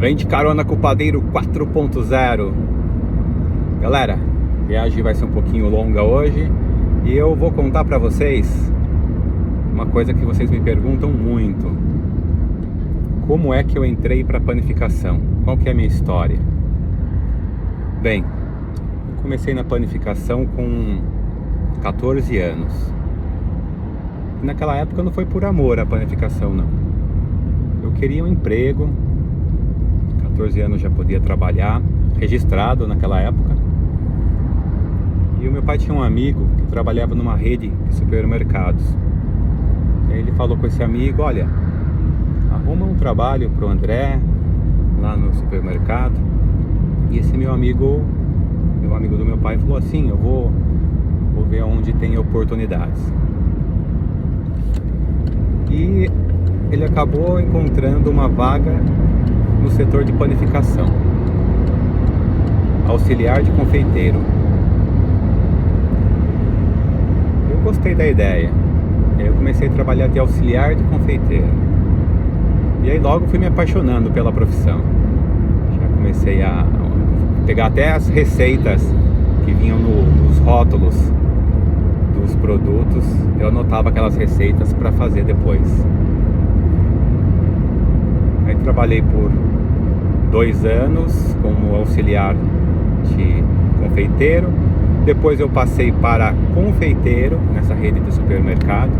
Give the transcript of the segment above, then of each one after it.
Vem de carona com o Padeiro 4.0. Galera, a viagem vai ser um pouquinho longa hoje e eu vou contar pra vocês uma coisa que vocês me perguntam muito. Como é que eu entrei pra panificação? Qual que é a minha história? Bem, eu comecei na panificação com 14 anos. E naquela época não foi por amor a panificação, não. Eu queria um emprego. 14 anos já podia trabalhar, registrado naquela época. E o meu pai tinha um amigo que trabalhava numa rede de supermercados. E aí ele falou com esse amigo: olha, arruma um trabalho pro André lá no supermercado. E esse meu amigo do meu pai, falou assim: eu vou ver onde tem oportunidades. E ele acabou encontrando uma vaga no setor de panificação, auxiliar de confeiteiro. Eu gostei da ideia. Aí eu comecei a trabalhar de auxiliar de confeiteiro. E aí logo fui me apaixonando pela profissão. Já comecei a pegar até as receitas que vinham nos rótulos dos produtos. Eu anotava aquelas receitas para fazer depois. Aí trabalhei por 2 anos como auxiliar de confeiteiro. Depois eu passei para confeiteiro nessa rede de supermercado.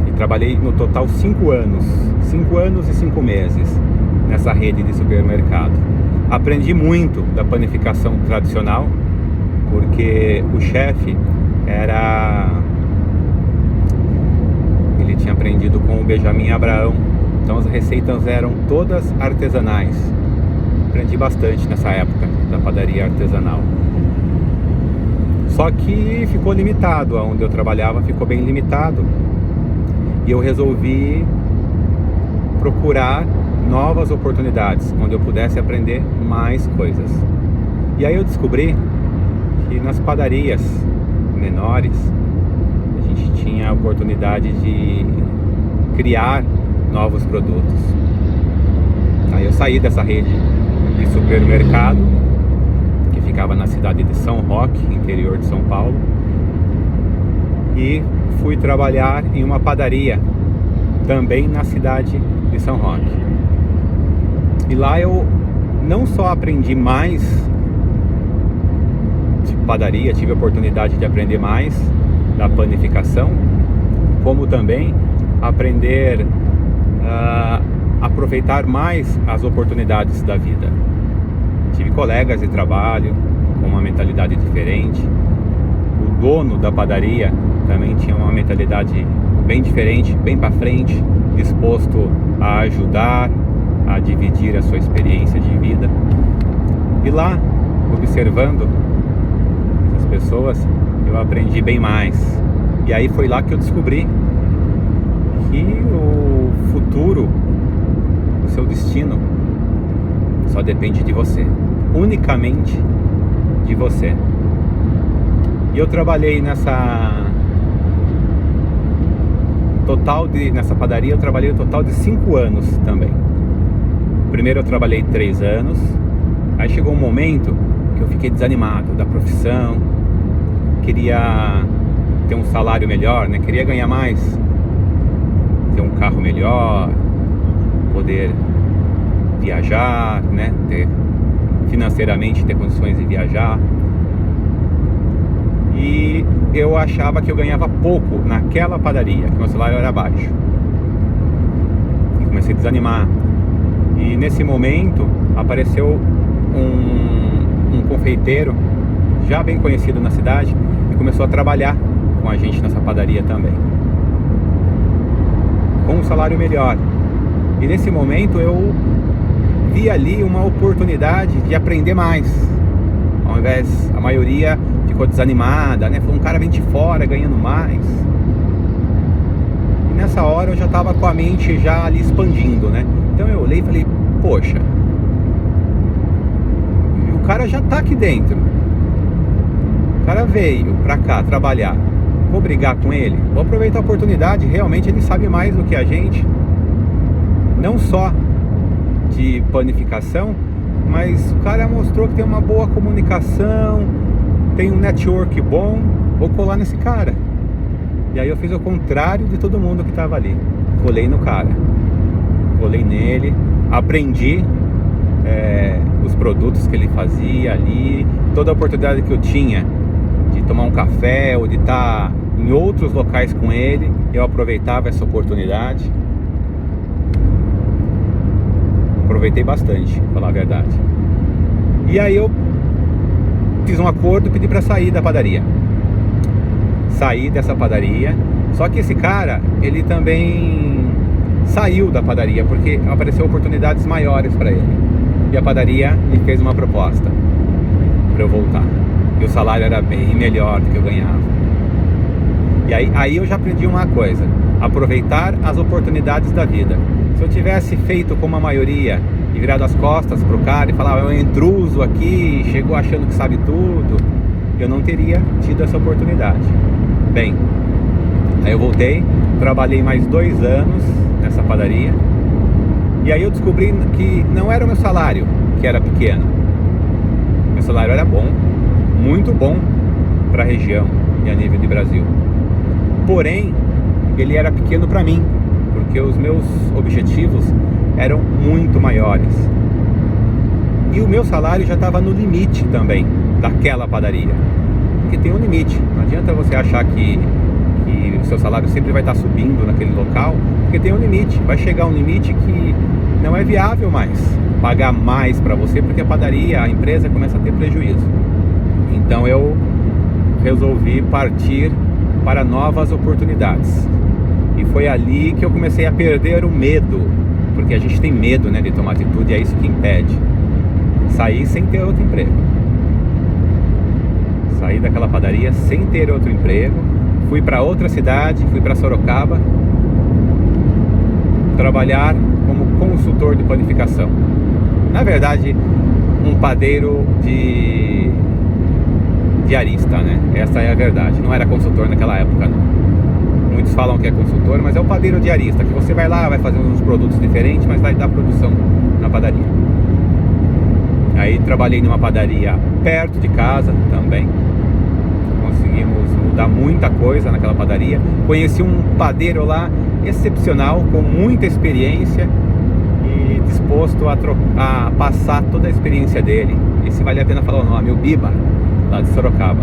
E trabalhei no total 5 anos. 5 anos e 5 meses nessa rede de supermercado. Aprendi muito da panificação tradicional, porque o chefe ele tinha aprendido com o Benjamin Abraão. Então as receitas eram todas artesanais. Aprendi bastante nessa época da padaria artesanal. Só que ficou limitado, onde eu trabalhava ficou bem limitado. E eu resolvi procurar novas oportunidades, onde eu pudesse aprender mais coisas. E aí eu descobri que nas padarias menores a gente tinha a oportunidade de criar novos produtos. Aí eu saí dessa rede de supermercado que ficava na cidade de São Roque, interior de São Paulo, e fui trabalhar em uma padaria também na cidade de São Roque. E lá eu não só aprendi mais de padaria, tive a oportunidade de aprender mais da panificação, como também aprender aproveitar mais as oportunidades da vida. Tive colegas de trabalho com uma mentalidade diferente. O dono da padaria também tinha uma mentalidade bem diferente, bem para frente, disposto a ajudar, a dividir a sua experiência de vida. E lá, observando as pessoas, eu aprendi bem mais. E aí foi lá que eu descobri que o futuro, o seu destino, só depende de você, unicamente de você. E eu trabalhei nessa padaria, eu trabalhei um total de 5 anos também. Primeiro eu trabalhei 3 anos, aí chegou um momento que eu fiquei desanimado da profissão, queria ter um salário melhor, né? Queria ganhar mais, ter um carro melhor, poder viajar, né? Financeiramente ter condições de viajar. E eu achava que eu ganhava pouco naquela padaria, que meu salário era baixo. E comecei a desanimar. E nesse momento apareceu um confeiteiro já bem conhecido na cidade e começou a trabalhar com a gente nessa padaria também, com um salário melhor. E nesse momento eu vi ali uma oportunidade de aprender mais. Ao invés, a maioria ficou desanimada, né? Falou: um cara vem de fora ganhando mais. E nessa hora eu já estava com a mente já ali expandindo, né? Então eu olhei e falei: poxa, o cara já tá aqui dentro, o cara veio pra cá trabalhar, vou brigar com ele? Vou aproveitar a oportunidade. Realmente ele sabe mais do que a gente, não só de panificação, mas o cara mostrou que tem uma boa comunicação, tem um network bom, vou colar nesse cara. E aí eu fiz o contrário de todo mundo que estava ali, colei no cara, colei nele, aprendi os produtos que ele fazia ali, toda a oportunidade que eu tinha de tomar um café ou de estar em outros locais com ele, eu aproveitava essa oportunidade. Aproveitei bastante, pra falar a verdade. E aí eu fiz um acordo e pedi para sair da padaria. Saí dessa padaria. Só que esse cara, ele também saiu da padaria porque apareceu oportunidades maiores para ele. E a padaria me fez uma proposta para eu voltar. E o salário era bem melhor do que eu ganhava. E aí eu já aprendi uma coisa: aproveitar as oportunidades da vida. Se eu tivesse feito como a maioria e virado as costas pro cara e falar, é um intruso aqui, chegou achando que sabe tudo, eu não teria tido essa oportunidade. Bem, aí eu voltei, trabalhei mais 2 anos nessa padaria. E aí eu descobri que não era o meu salário que era pequeno. Meu salário era bom, muito bom para a região e a nível de Brasil. Porém, ele era pequeno para mim, porque os meus objetivos eram muito maiores. E o meu salário já estava no limite também daquela padaria. Porque tem um limite, não adianta você achar que o seu salário sempre vai estar subindo naquele local, porque tem um limite, vai chegar um limite que não é viável mais pagar mais para você, porque a padaria, a empresa começa a ter prejuízo. Então eu resolvi partir para novas oportunidades. E foi ali que eu comecei a perder o medo, porque a gente tem medo, né, de tomar atitude, e é isso que impede. Saí sem ter outro emprego. Saí daquela padaria sem ter outro emprego. Fui para outra cidade, fui para Sorocaba, trabalhar como consultor de panificação. Na verdade, um padeiro de diarista, né? Essa é a verdade. Não era consultor naquela época, não. Muitos falam que é consultor, mas é o padeiro diarista, que você vai lá, vai fazer uns produtos diferentes, mas vai dar produção na padaria. Aí trabalhei numa padaria perto de casa também. Conseguimos mudar muita coisa naquela padaria. Conheci um padeiro lá excepcional, com muita experiência e disposto a passar toda a experiência dele. Esse vale a pena falar o nome, o Biba, lá de Sorocaba.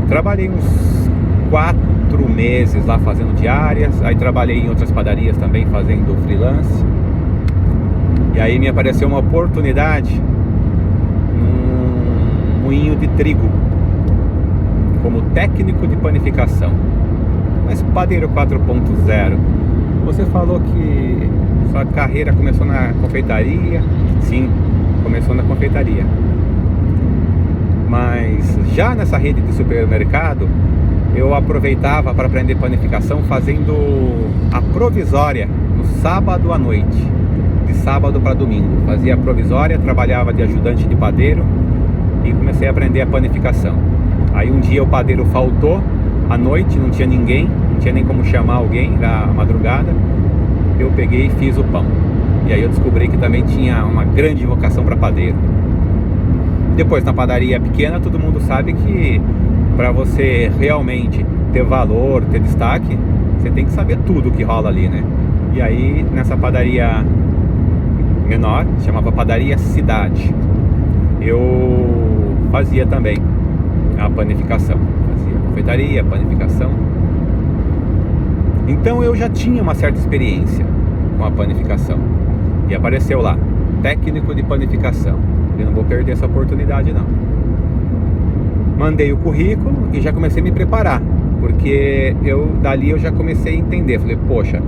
Trabalhei uns 4 meses lá fazendo diárias. Aí trabalhei em outras padarias também fazendo freelance. E aí me apareceu uma oportunidade num moinho de trigo como técnico de panificação. Mas padeiro 4.0, você falou que sua carreira começou na confeitaria. Sim, começou na confeitaria. Mas já nessa rede de supermercado, eu aproveitava para aprender panificação fazendo a provisória no sábado à noite, de sábado para domingo. Fazia a provisória, trabalhava de ajudante de padeiro e comecei a aprender a panificação. Aí um dia o padeiro faltou à noite, não tinha ninguém, não tinha nem como chamar alguém da madrugada. Eu peguei e fiz o pão. E aí eu descobri que também tinha uma grande vocação para padeiro. Depois, na padaria pequena, todo mundo sabe que para você realmente ter valor, ter destaque, você tem que saber tudo que rola ali, né? E aí, nessa padaria menor, chamava Padaria Cidade, eu fazia também a panificação. Fazia confeitaria, panificação. Então eu já tinha uma certa experiência com a panificação. E apareceu lá, técnico de panificação. Eu não vou perder essa oportunidade, não. Mandei o currículo e já comecei a me preparar, porque dali eu já comecei a entender. Falei, poxa,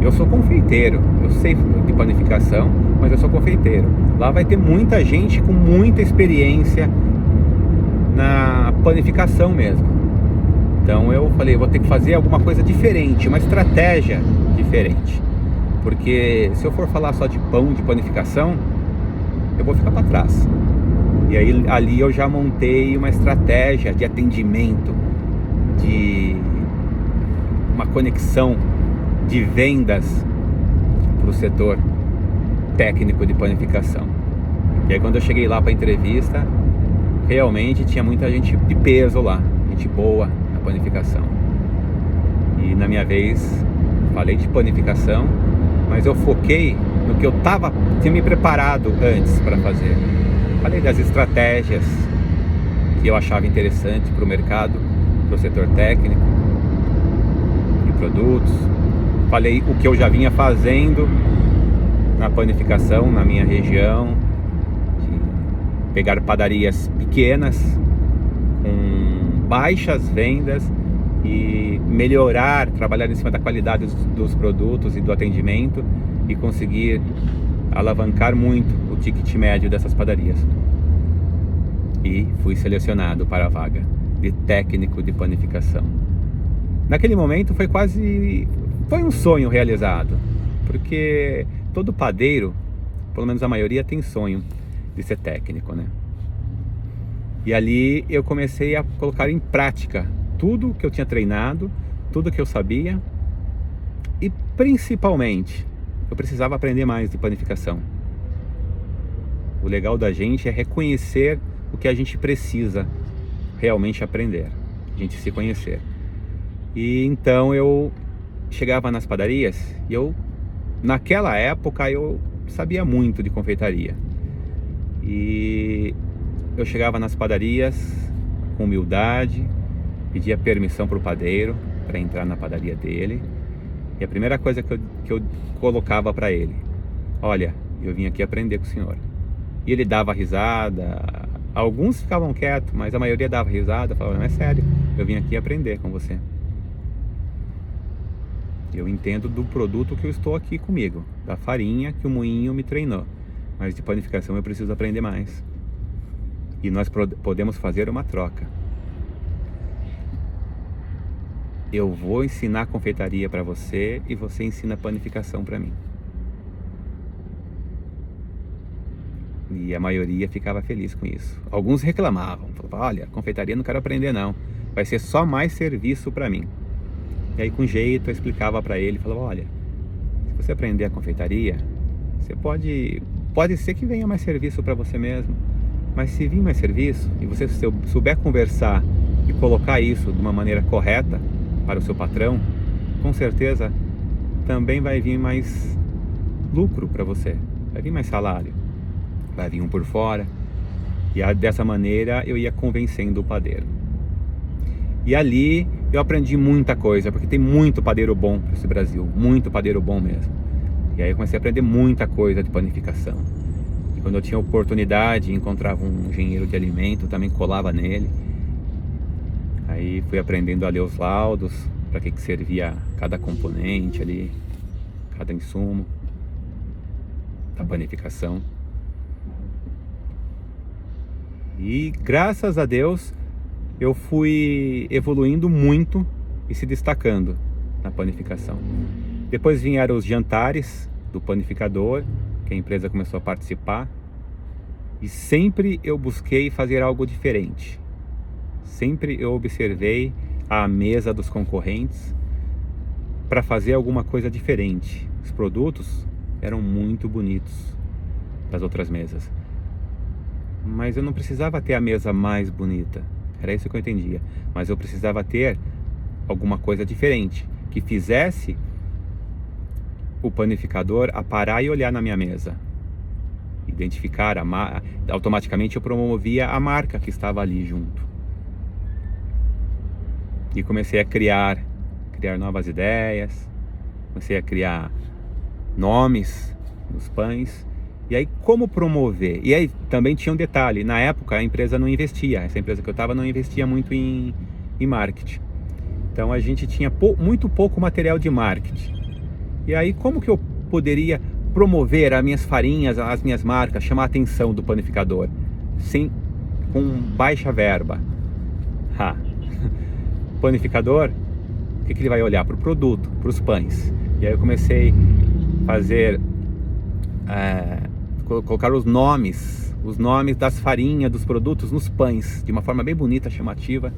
eu sou confeiteiro, eu sei de panificação, mas eu sou confeiteiro. Lá vai ter muita gente com muita experiência na panificação mesmo. Então eu falei, vou ter que fazer alguma coisa diferente, uma estratégia diferente. Porque se eu for falar só de pão, de panificação, eu vou ficar para trás. E aí ali eu já montei uma estratégia de atendimento, de uma conexão de vendas para o setor técnico de panificação. E aí quando eu cheguei lá para entrevista, realmente tinha muita gente de peso lá, gente boa na panificação. E na minha vez, falei de panificação, mas eu foquei no que eu tinha me preparado antes para fazer. Falei das estratégias que eu achava interessante para o mercado, para o setor técnico e produtos. Falei o que eu já vinha fazendo na panificação na minha região, de pegar padarias pequenas com baixas vendas e melhorar, trabalhar em cima da qualidade dos produtos e do atendimento e conseguir alavancar muito o ticket médio dessas padarias. E fui selecionado para a vaga de técnico de panificação. Naquele momento foi um sonho realizado, porque todo padeiro, pelo menos a maioria, tem sonho de ser técnico, né? E ali eu comecei a colocar em prática tudo que eu tinha treinado, tudo que eu sabia, e principalmente eu precisava aprender mais de panificação. O legal da gente é reconhecer o que a gente precisa realmente aprender, a gente se conhecer. E então eu chegava nas padarias e naquela época eu sabia muito de confeitaria. E eu chegava nas padarias com humildade, pedia permissão para o padeiro para entrar na padaria dele. E a primeira coisa que eu colocava para ele: olha, eu vim aqui aprender com o senhor. E ele dava risada, alguns ficavam quietos, mas a maioria dava risada, falava: não, é sério, eu vim aqui aprender com você. Eu entendo do produto que eu estou aqui comigo, da farinha que o moinho me treinou, mas de panificação eu preciso aprender mais. E nós podemos fazer uma troca. Eu vou ensinar confeitaria para você e você ensina panificação para mim. E a maioria ficava feliz com isso. Alguns reclamavam, falavam: olha, confeitaria não quero aprender não, vai ser só mais serviço para mim. E aí com jeito eu explicava para ele, falava: olha, se você aprender a confeitaria, você pode ser que venha mais serviço para você mesmo, mas se vir mais serviço e você souber conversar e colocar isso de uma maneira correta para o seu patrão, com certeza também vai vir mais lucro para você, vai vir mais salário, vai vir um por fora. E dessa maneira eu ia convencendo o padeiro. E ali eu aprendi muita coisa, porque tem muito padeiro bom nesse Brasil, muito padeiro bom mesmo. E aí eu comecei a aprender muita coisa de panificação. E quando eu tinha oportunidade, encontrava um engenheiro de alimento, também colava nele. Aí fui aprendendo a ler os laudos, para que servia cada componente ali, cada insumo da panificação. E graças a Deus eu fui evoluindo muito e se destacando na panificação. Depois vieram os jantares do panificador, que a empresa começou a participar. E sempre eu busquei fazer algo diferente. Sempre eu observei a mesa dos concorrentes para fazer alguma coisa diferente. Os produtos eram muito bonitos das outras mesas, mas eu não precisava ter a mesa mais bonita. Era isso que eu entendia. Mas eu precisava ter alguma coisa diferente, que fizesse o panificador a parar e olhar na minha mesa, identificar automaticamente eu promovia a marca que estava ali junto. E comecei a criar novas ideias, comecei a criar nomes nos pães. E aí como promover? E aí também tinha um detalhe: na época a empresa não investia, essa empresa que eu estava não investia muito em marketing. Então a gente tinha muito pouco material de marketing. E aí como que eu poderia promover as minhas farinhas, as minhas marcas, chamar a atenção do panificador com baixa verba? Panificador, o que ele vai olhar? Para o produto, para os pães. E aí eu comecei a fazer, colocar os nomes das farinhas, dos produtos nos pães, de uma forma bem bonita, chamativa.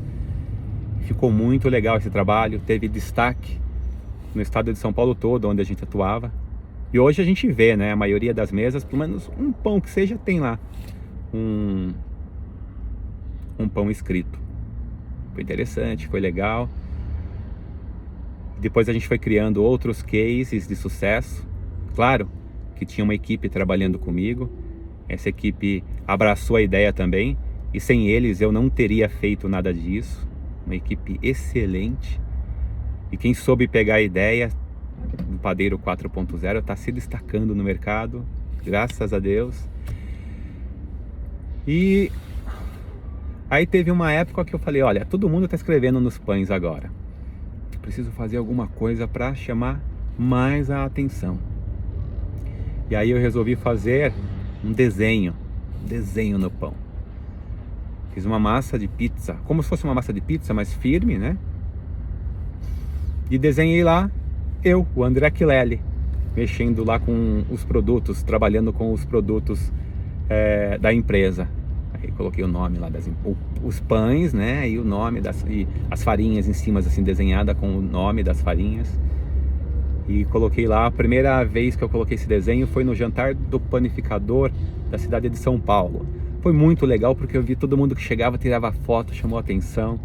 Ficou muito legal esse trabalho, teve destaque no estado de São Paulo todo, onde a gente atuava. E hoje a gente vê, né, a maioria das mesas, pelo menos um pão que seja, tem lá um pão escrito. Foi interessante, foi legal. Depois a gente foi criando outros cases de sucesso. Claro que tinha uma equipe trabalhando comigo. Essa equipe abraçou a ideia também. E sem eles eu não teria feito nada disso. Uma equipe excelente. E quem soube pegar a ideia do Padeiro 4.0 está se destacando no mercado, graças a Deus. E aí teve uma época que eu falei, olha, todo mundo está escrevendo nos pães agora. Eu preciso fazer alguma coisa para chamar mais a atenção. E aí eu resolvi fazer um desenho no pão. Fiz uma massa de pizza, como se fosse uma massa de pizza, mas firme, né? E desenhei lá o André Aquilelli, mexendo lá com os produtos, trabalhando com os produtos da empresa. Aí coloquei o nome lá, os pães, né? E o nome e as farinhas em cima, assim, desenhada com o nome das farinhas. E coloquei lá, a primeira vez que eu coloquei esse desenho foi no jantar do panificador da cidade de São Paulo. Foi muito legal porque eu vi todo mundo que chegava, tirava foto, chamou atenção.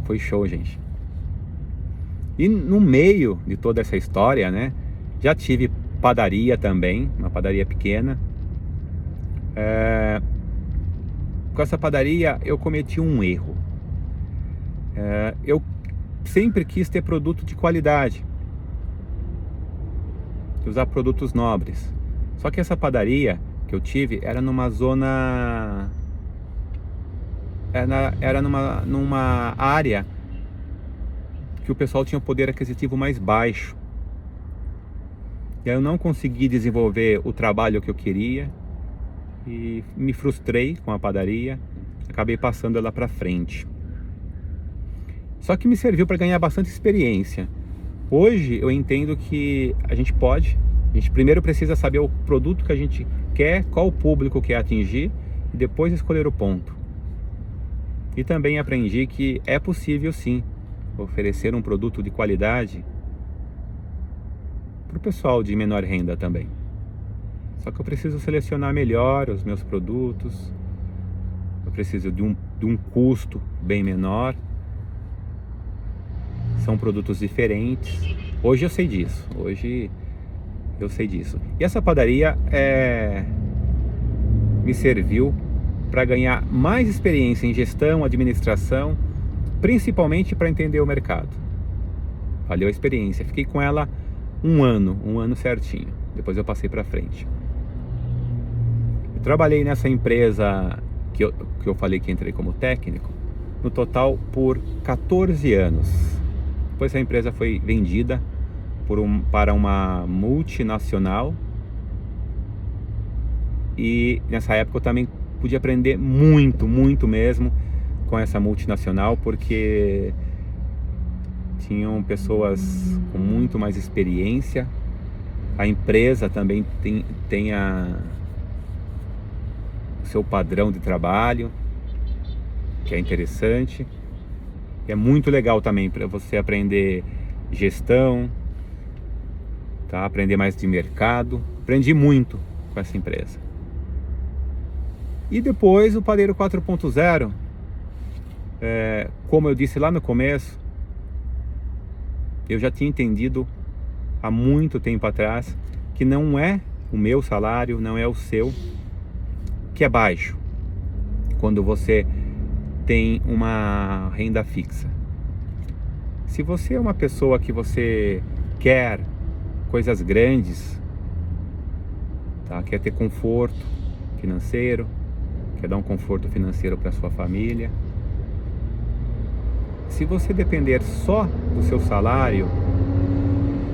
Foi show, gente. E no meio de toda essa história, né, já tive padaria também, uma padaria pequena. Com essa padaria eu cometi um erro. Eu sempre quis ter produto de qualidade, usar produtos nobres. Só que essa padaria que eu tive era numa zona, era numa área que o pessoal tinha um poder aquisitivo mais baixo. E aí eu não consegui desenvolver o trabalho que eu queria e me frustrei com a padaria, acabei passando ela para frente. Só que me serviu para ganhar bastante experiência. Hoje eu entendo que a gente primeiro precisa saber o produto que a gente quer, qual o público quer atingir, e depois escolher o ponto. E também aprendi que é possível sim oferecer um produto de qualidade para o pessoal de menor renda também. Só que eu preciso selecionar melhor os meus produtos, eu preciso de um custo bem menor. São produtos diferentes. Hoje eu sei disso. E essa padaria me serviu para ganhar mais experiência em gestão, administração, principalmente para entender o mercado. Valeu a experiência. Fiquei com ela um ano certinho. Depois eu passei para frente. Eu trabalhei nessa empresa que eu falei que entrei como técnico, no total por 14 anos. Depois essa empresa foi vendida para uma multinacional. E nessa época eu também pude aprender muito mesmo com essa multinacional, porque tinham pessoas com muito mais experiência. A empresa também tem o seu padrão de trabalho, que é interessante. É muito legal também para você aprender gestão, tá? Aprender mais de mercado. Aprendi muito com essa empresa. E depois o Padeiro 4.0, como eu disse lá no começo, eu já tinha entendido há muito tempo atrás que não é o meu salário, não é o seu, que é baixo quando você tem uma renda fixa. Se você é uma pessoa que você quer coisas grandes, tá? Quer ter conforto financeiro, quer dar um conforto financeiro para sua família, se você depender só do seu salário,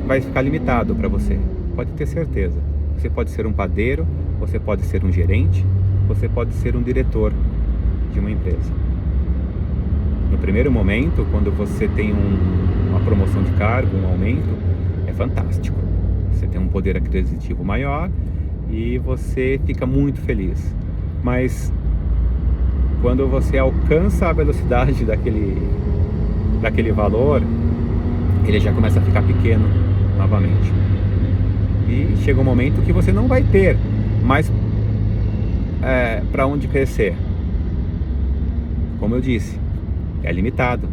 vai ficar limitado para você. Pode ter certeza. Você pode ser um padeiro, você pode ser um gerente, você pode ser um diretor de uma empresa. No primeiro momento, quando você tem uma promoção de cargo, um aumento, é fantástico. Você tem um poder aquisitivo maior e você fica muito feliz. Mas quando você alcança a velocidade daquele valor, ele já começa a ficar pequeno novamente. E chega um momento que você não vai ter mais para onde crescer. Como eu disse, é limitado.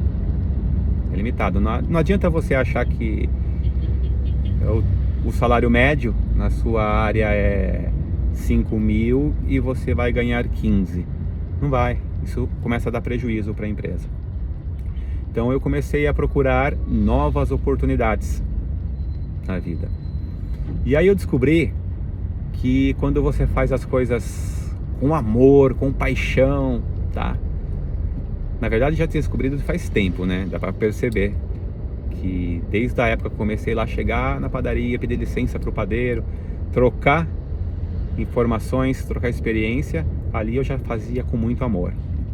É limitado. Não adianta você achar que o salário médio na sua área é 5 mil e você vai ganhar 15. Não vai. Isso começa a dar prejuízo para a empresa. Então eu comecei a procurar novas oportunidades na vida. E aí eu descobri que quando você faz as coisas com amor, com paixão, tá? Na verdade já tinha descobrido faz tempo, né? Dá pra perceber que desde a época que comecei lá, chegar na padaria, pedir licença pro padeiro, trocar informações, trocar experiência, ali eu já fazia com muito amor.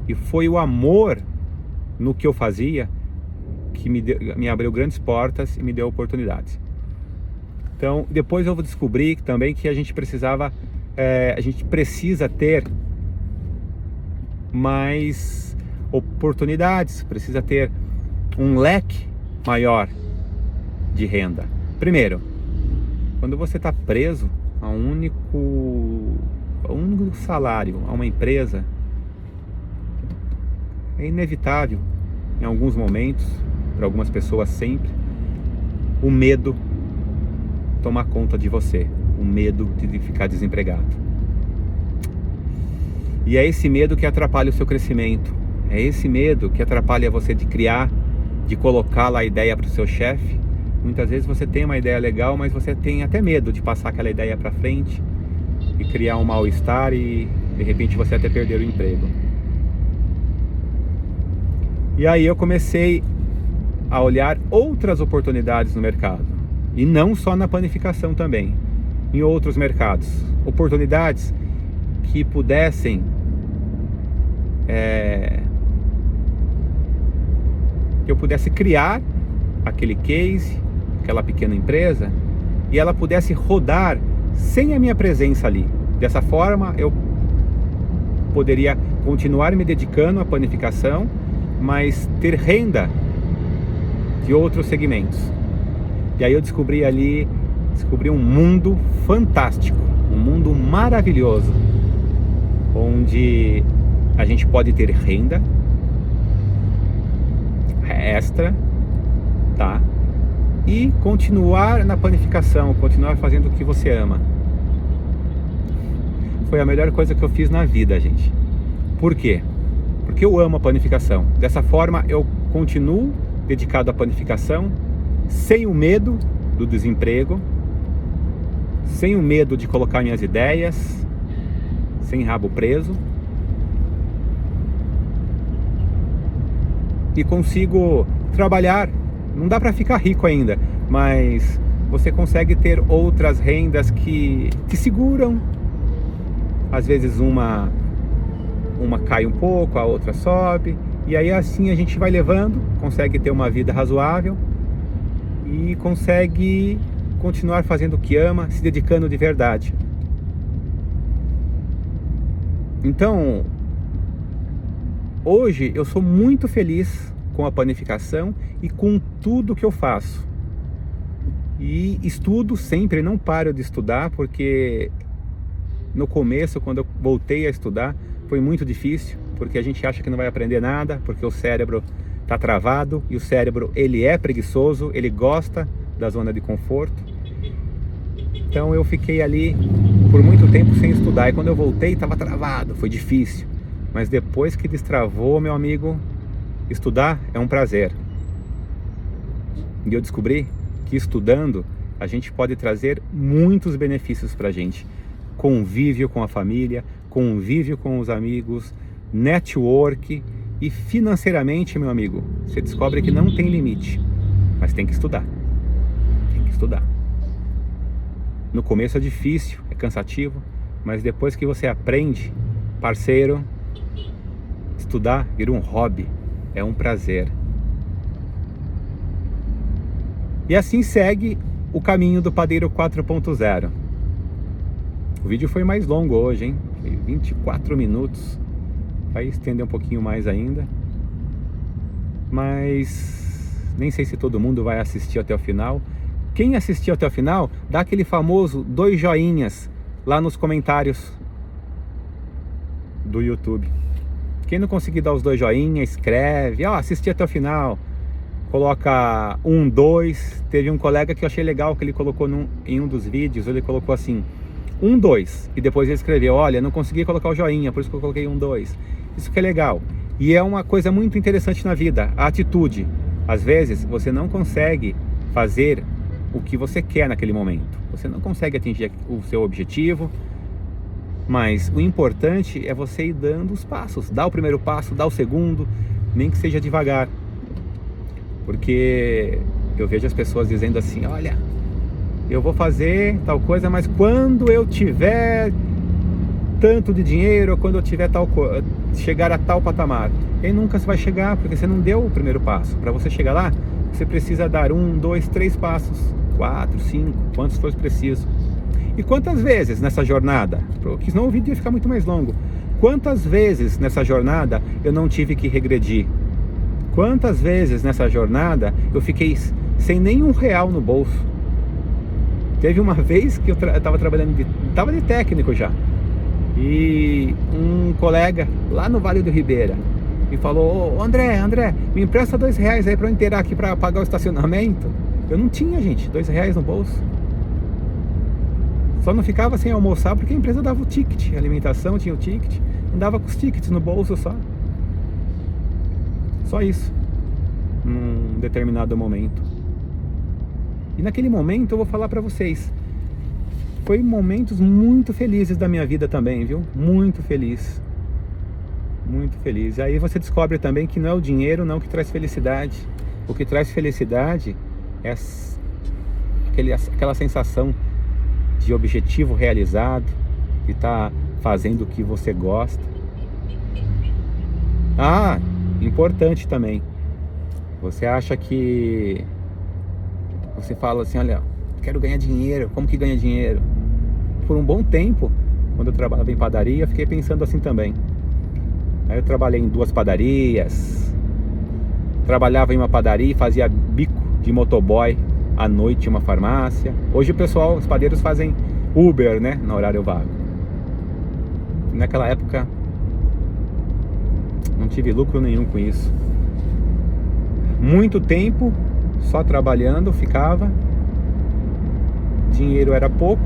E foi o amor no que eu fazia que me abriu grandes portas e me deu oportunidades. Então depois eu descobri também que a gente precisa ter mais oportunidades, precisa ter um leque maior de renda. Primeiro, quando você está preso a um único salário, a uma empresa, é inevitável, em alguns momentos, para algumas pessoas sempre, o medo tomar conta de você, o medo de ficar desempregado. E é esse medo que atrapalha o seu crescimento, é esse medo que atrapalha você de criar, de colocar lá a ideia para o seu chefe. Muitas vezes você tem uma ideia legal, mas você tem até medo de passar aquela ideia para frente e criar um mal-estar e de repente você até perder o emprego. E aí eu comecei a olhar outras oportunidades no mercado. E não só na panificação também, em outros mercados. Oportunidades que pudessem que eu pudesse criar aquele case, aquela pequena empresa, e ela pudesse rodar sem a minha presença ali. Dessa forma eu poderia continuar me dedicando à panificação, mas ter renda de outros segmentos. E aí eu descobri um mundo fantástico, um mundo maravilhoso, onde a gente pode ter renda extra, tá? E continuar na panificação, continuar fazendo o que você ama. Foi a melhor coisa que eu fiz na vida, gente. Por quê? Porque eu amo a panificação. Dessa forma eu continuo dedicado à panificação, sem o medo do desemprego, sem o medo de colocar minhas ideias, sem rabo preso, e consigo trabalhar. Não dá para ficar rico ainda, mas você consegue ter outras rendas que te seguram. Às vezes uma cai um pouco, a outra sobe, e aí assim a gente vai levando, consegue ter uma vida razoável e consegue continuar fazendo o que ama, se dedicando de verdade. Então, hoje eu sou muito feliz com a panificação e com tudo que eu faço. E estudo sempre, não paro de estudar, porque no começo, quando eu voltei a estudar, foi muito difícil, porque a gente acha que não vai aprender nada, porque o cérebro está travado, e o cérebro, ele é preguiçoso, ele gosta da zona de conforto. Então eu fiquei ali por muito tempo sem estudar, e quando eu voltei estava travado, foi difícil. Mas depois que destravou, meu amigo, estudar é um prazer. E eu descobri que estudando a gente pode trazer muitos benefícios para a gente. Convívio com a família, convívio com os amigos, network, e financeiramente, meu amigo, você descobre que não tem limite, mas tem que estudar. Tem que estudar. No começo é difícil, é cansativo, mas depois que você aprende, parceiro, estudar vira um hobby, é um prazer. E assim segue o caminho do Padeiro 4.0. O vídeo foi mais longo hoje, hein? Foi 24 minutos. Vai estender um pouquinho mais ainda. Mas nem sei se todo mundo vai assistir até o final. Quem assistiu até o final, dá aquele famoso 2 joinhas lá nos comentários do YouTube. Quem não conseguir dar os 2 joinhas, escreve, assisti até o final. Coloca 1, 2. Teve um colega que eu achei legal que ele colocou em um dos vídeos, ele colocou assim, 1, 2. E depois ele escreveu, olha, não consegui colocar o joinha, por isso que eu coloquei 1, 2. Isso que é legal. E é uma coisa muito interessante na vida, a atitude. Às vezes você não consegue fazer o que você quer naquele momento. Você não consegue atingir o seu objetivo, mas o importante é você ir dando os passos. Dá o primeiro passo, dá o segundo, nem que seja devagar. Porque eu vejo as pessoas dizendo assim, olha, eu vou fazer tal coisa, mas quando eu tiver tanto de dinheiro, quando eu tiver chegar a tal patamar. E nunca você vai chegar, porque você não deu o primeiro passo. Para você chegar lá, você precisa dar 1, 2, 3 passos, 4, 5, quantos for preciso. E quantas vezes nessa jornada, porque senão o vídeo ia ficar muito mais longo, quantas vezes nessa jornada eu não tive que regredir? Quantas vezes nessa jornada eu fiquei sem nenhum real no bolso? Teve uma vez que eu estava trabalhando, estava de técnico já, e um colega lá no Vale do Ribeira me falou, André, me empresta R$2 aí para eu inteirar aqui para pagar o estacionamento. Eu não tinha, gente, R$2 no bolso. Só não ficava sem almoçar porque a empresa dava o ticket, a alimentação tinha o ticket, andava com os tickets no bolso só. Só isso, num determinado momento. E naquele momento eu vou falar para vocês, foi momentos muito felizes da minha vida também, viu? Muito feliz. Muito feliz. E aí você descobre também que não é o dinheiro não que traz felicidade. O que traz felicidade é aquela sensação de objetivo realizado, de estar fazendo o que você gosta. Importante também. Você acha que... Você fala assim, olha, quero ganhar dinheiro. Como que ganha dinheiro? Por um bom tempo, quando eu trabalhava em padaria, eu fiquei pensando assim também. Aí eu trabalhei em 2 padarias, trabalhava em uma padaria e fazia bico de motoboy à noite em uma farmácia. Hoje o pessoal, os padeiros fazem Uber, né, no horário vago. E naquela época não tive lucro nenhum com isso. Muito tempo só trabalhando ficava, dinheiro era pouco,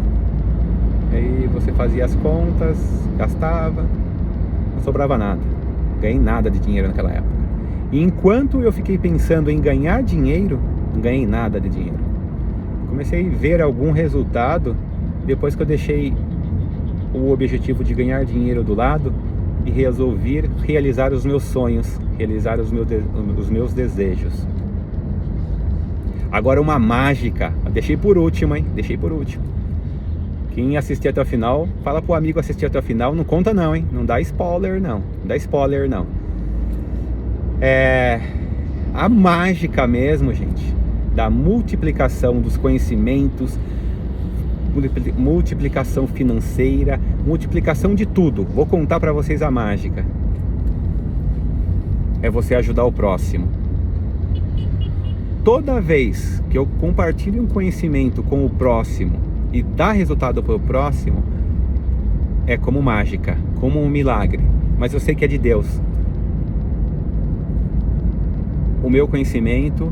aí você fazia as contas, gastava, não sobrava nada, ganhei nada de dinheiro naquela época. E enquanto eu fiquei pensando em ganhar dinheiro, não ganhei nada de dinheiro. Comecei a ver algum resultado depois que eu deixei o objetivo de ganhar dinheiro do lado e resolvi realizar os meus sonhos, realizar os meus desejos. Agora uma mágica, deixei por último, hein? Deixei por último. Quem assistir até o final, fala pro amigo assistir até o final, não conta não, hein? Não dá spoiler não, não dá spoiler não. É a mágica mesmo, gente, da multiplicação dos conhecimentos, multiplicação financeira, multiplicação de tudo. Vou contar para vocês a mágica. É você ajudar o próximo. Toda vez que eu compartilho um conhecimento com o próximo e dá resultado para o próximo, é como mágica, como um milagre. Mas eu sei que é de Deus. O meu conhecimento,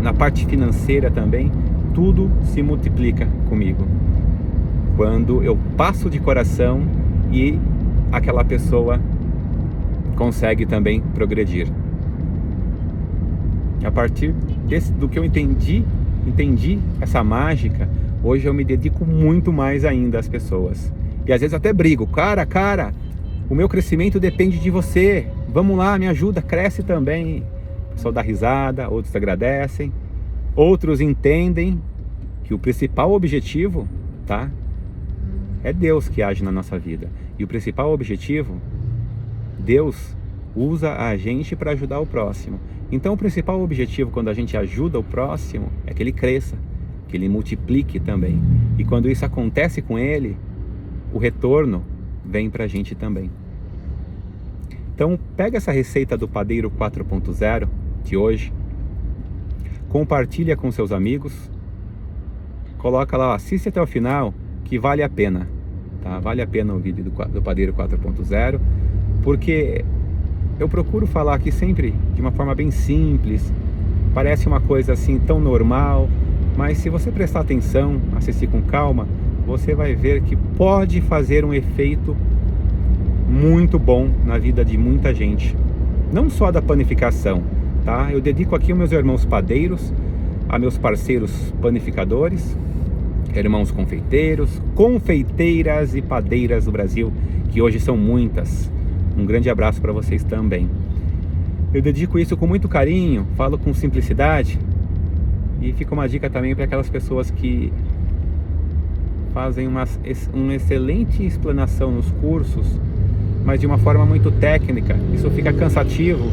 na parte financeira também, tudo se multiplica comigo. Quando eu passo de coração e aquela pessoa consegue também progredir. A partir do que eu entendi essa mágica, hoje eu me dedico muito mais ainda às pessoas. E às vezes até brigo, cara, o meu crescimento depende de você, vamos lá, me ajuda, cresce também. O pessoal dá risada, outros agradecem, outros entendem que o principal objetivo, tá? É Deus que age na nossa vida. E o principal objetivo, Deus usa a gente para ajudar o próximo. Então o principal objetivo quando a gente ajuda o próximo é que ele cresça, que ele multiplique também. E quando isso acontece com ele, o retorno vem pra gente também. Então pega essa receita do Padeiro 4.0, de hoje. Compartilha com seus amigos. Coloca lá, assiste até o final, que vale a pena, tá? Vale a pena o vídeo do Padeiro 4.0, porque eu procuro falar aqui sempre de uma forma bem simples. Parece uma coisa assim tão normal, mas se você prestar atenção, assistir com calma, você vai ver que pode fazer um efeito muito bom na vida de muita gente. Não só da panificação, tá? Eu dedico aqui aos meus irmãos padeiros, a meus parceiros panificadores, irmãos confeiteiros, confeiteiras e padeiras do Brasil, que hoje são muitas. Um grande abraço para vocês também. Eu dedico isso com muito carinho, falo com simplicidade, e fica uma dica também para aquelas pessoas que fazem uma excelente explanação nos cursos, mas de uma forma muito técnica. Isso fica cansativo,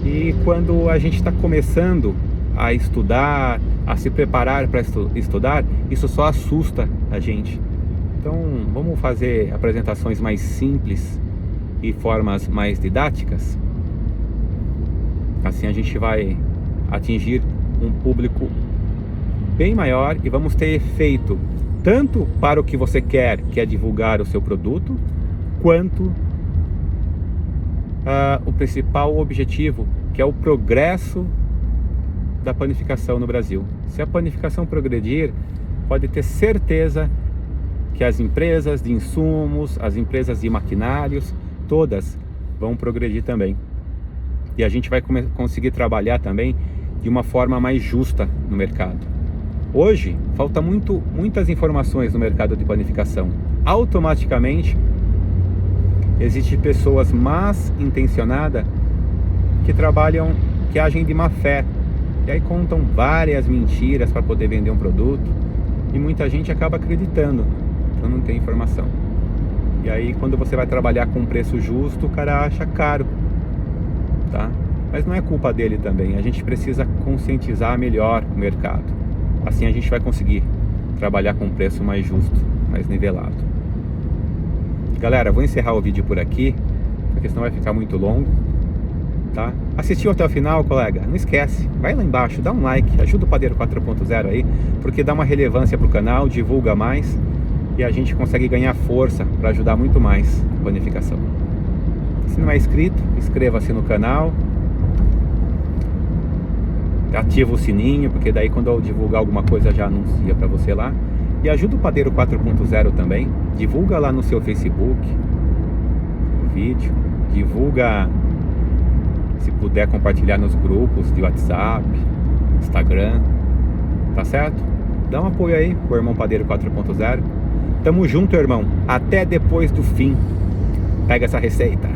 e quando a gente está começando a estudar, a se preparar para estudar, isso só assusta a gente. Então vamos fazer apresentações mais simples e formas mais didáticas. Assim a gente vai atingir um público bem maior e vamos ter efeito tanto para o que você quer, que é divulgar o seu produto, quanto o principal objetivo, que é o progresso da panificação no Brasil. Se a panificação progredir, pode ter certeza que as empresas de insumos, as empresas de maquinários, todas vão progredir também. E a gente vai conseguir trabalhar também de uma forma mais justa no mercado. Hoje, falta muitas informações no mercado de panificação. Automaticamente, existem pessoas más intencionadas que trabalham, que agem de má fé. E aí contam várias mentiras para poder vender um produto. E muita gente acaba acreditando, então não tem informação. E aí quando você vai trabalhar com um preço justo, o cara acha caro, tá? Mas não é culpa dele também. A gente precisa conscientizar melhor o mercado. Assim a gente vai conseguir trabalhar com um preço mais justo, mais nivelado. Galera, vou encerrar o vídeo por aqui, porque senão vai ficar muito longo, tá? Assistiu até o final, colega? Não esquece, vai lá embaixo, dá um like, ajuda o Padeiro 4.0 aí, porque dá uma relevância pro canal, divulga mais e a gente consegue ganhar força para ajudar muito mais a panificação. Se não é inscrito, inscreva-se no canal, ativa o sininho, porque daí quando eu divulgar alguma coisa já anuncia para você lá. E ajuda o Padeiro 4.0 também, divulga lá no seu Facebook o vídeo, divulga, se puder compartilhar nos grupos de WhatsApp, Instagram, tá certo? Dá um apoio aí pro irmão Padeiro 4.0. Tamo junto, irmão, até depois do fim. Pega essa receita.